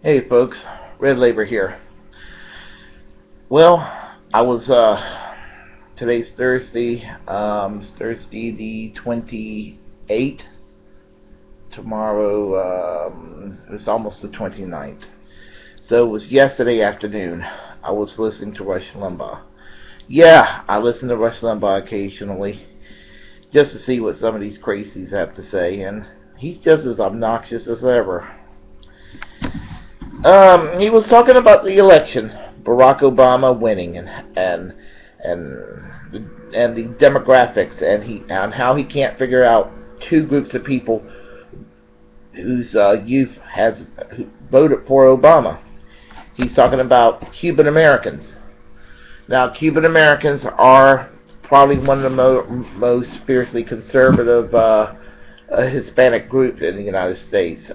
Hey folks, Red Labor here. Well, I was today's Thursday. It's Thursday the 28th. Tomorrow it's almost the 29th. So it was yesterday afternoon. I was listening to Rush Limbaugh. Yeah, I listen to Rush Limbaugh occasionally just to see what some of these crazies have to say, and he's just as obnoxious as ever. He was talking about the election, Barack Obama winning, and and the demographics, and how he can't figure out two groups of people whose youth has who voted for Obama. He's talking about Cuban Americans. Now, Cuban Americans are probably one of the most fiercely conservative Hispanic group in the United States.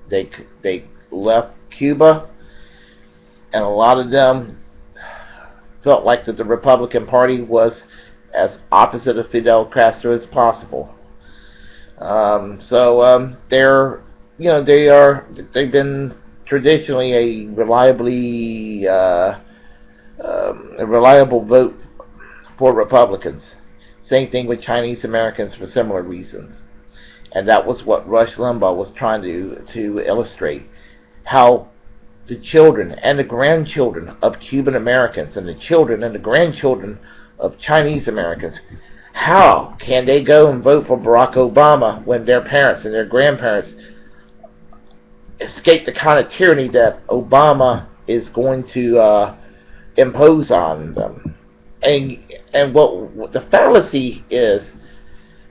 They left Cuba, and a lot of them felt like that the Republican Party was as opposite of Fidel Castro as possible. They're they've been traditionally a reliable vote for Republicans. Same thing with Chinese Americans for similar reasons. And that was what Rush Limbaugh was trying to illustrate, how the children and the grandchildren of Cuban Americans and the children and the grandchildren of Chinese Americans, how can they go and vote for Barack Obama when their parents and their grandparents escape the kind of tyranny that Obama is going to impose on them? And what the fallacy is,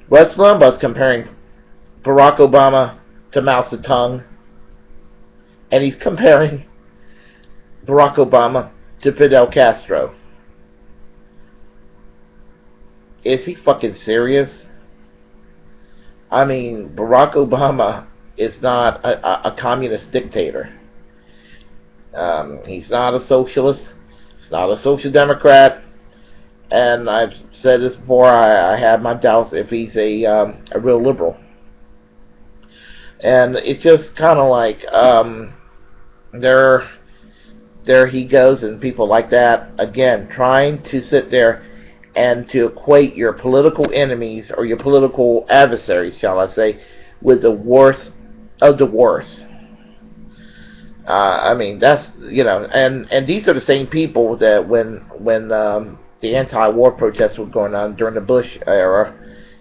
Rush Limbaugh is comparing Barack Obama to Mao Zedong, and he's comparing Barack Obama to Fidel Castro. Is he fucking serious? I mean, Barack Obama is not a communist dictator. He's not a socialist. He's not a social democrat. And I've said this before. I have my doubts if he's a real liberal. And it's just kind of like there he goes, and people like that again trying to sit there and to equate your political enemies or your political adversaries, shall I say, with the worst of the worst. I mean, that's and these are the same people that when the anti-war protests were going on during the Bush era,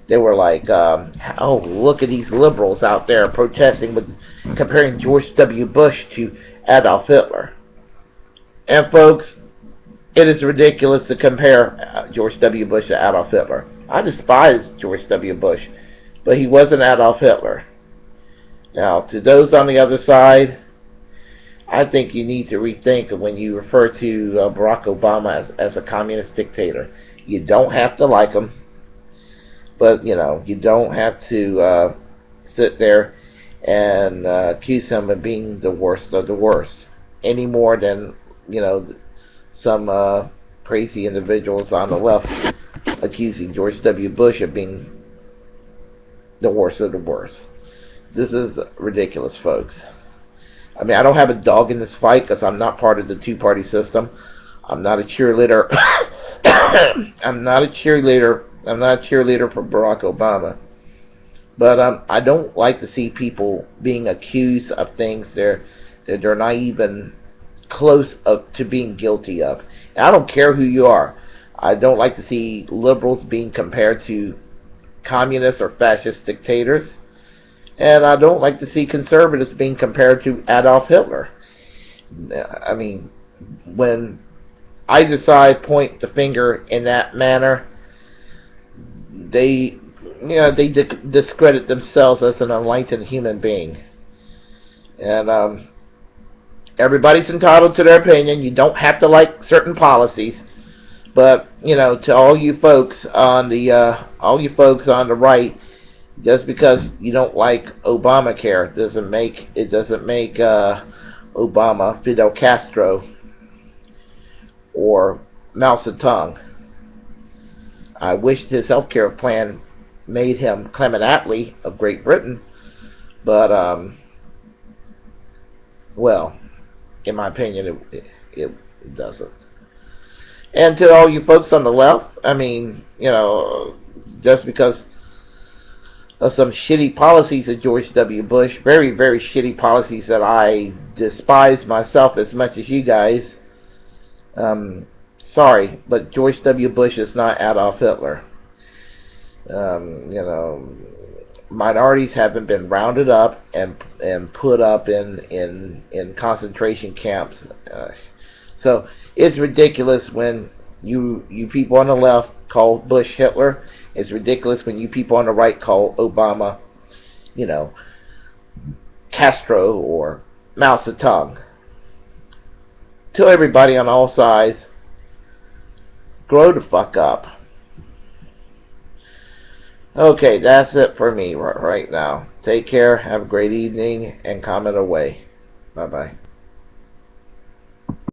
they were like, oh, look at these liberals out there protesting with comparing George W. Bush to Adolf Hitler. And folks, it is ridiculous to compare George W. Bush to Adolf Hitler. I despise George W. Bush, but he wasn't Adolf Hitler. Now, to those on the other side, I think you need to rethink when you refer to Barack Obama as a communist dictator. You don't have to like him, but you don't have to sit there and accuse him of being the worst of the worst any more than some crazy individuals on the left accusing George W. Bush of being the worst of the worst. This is ridiculous, folks. I mean, I don't have a dog in this fight because I'm not part of the two-party system. I'm not a cheerleader. I'm not a cheerleader. I'm not a cheerleader for Barack Obama. But I don't like to see people being accused of things that they're not even close up to being guilty of. And I don't care who you are. I don't like to see liberals being compared to communist or fascist dictators. And I don't like to see conservatives being compared to Adolf Hitler. I mean, when either side point the finger in that manner, they discredit themselves as an enlightened human being. And everybody's entitled to their opinion. You don't have to like certain policies, but to all you folks on the right, just because you don't like Obamacare doesn't make Obama Fidel Castro or Mao Zedong. I wish his healthcare plan made him Clement Attlee of Great Britain, but Well, in my opinion, it doesn't. And to all you folks on the left, I mean, just because of some shitty policies of George W. Bush, very, very shitty policies that I despise myself as much as you guys. Sorry, but George W. Bush is not Adolf Hitler. Um, you know, Minorities haven't been rounded up and put up in concentration camps. So it's ridiculous when you people on the left call Bush Hitler. It's ridiculous when you people on the right call Obama, Castro or Mao Zedong. To everybody on all sides, grow the fuck up. Okay, that's it for me right now. Take care, have a great evening, and comment away. Bye-bye.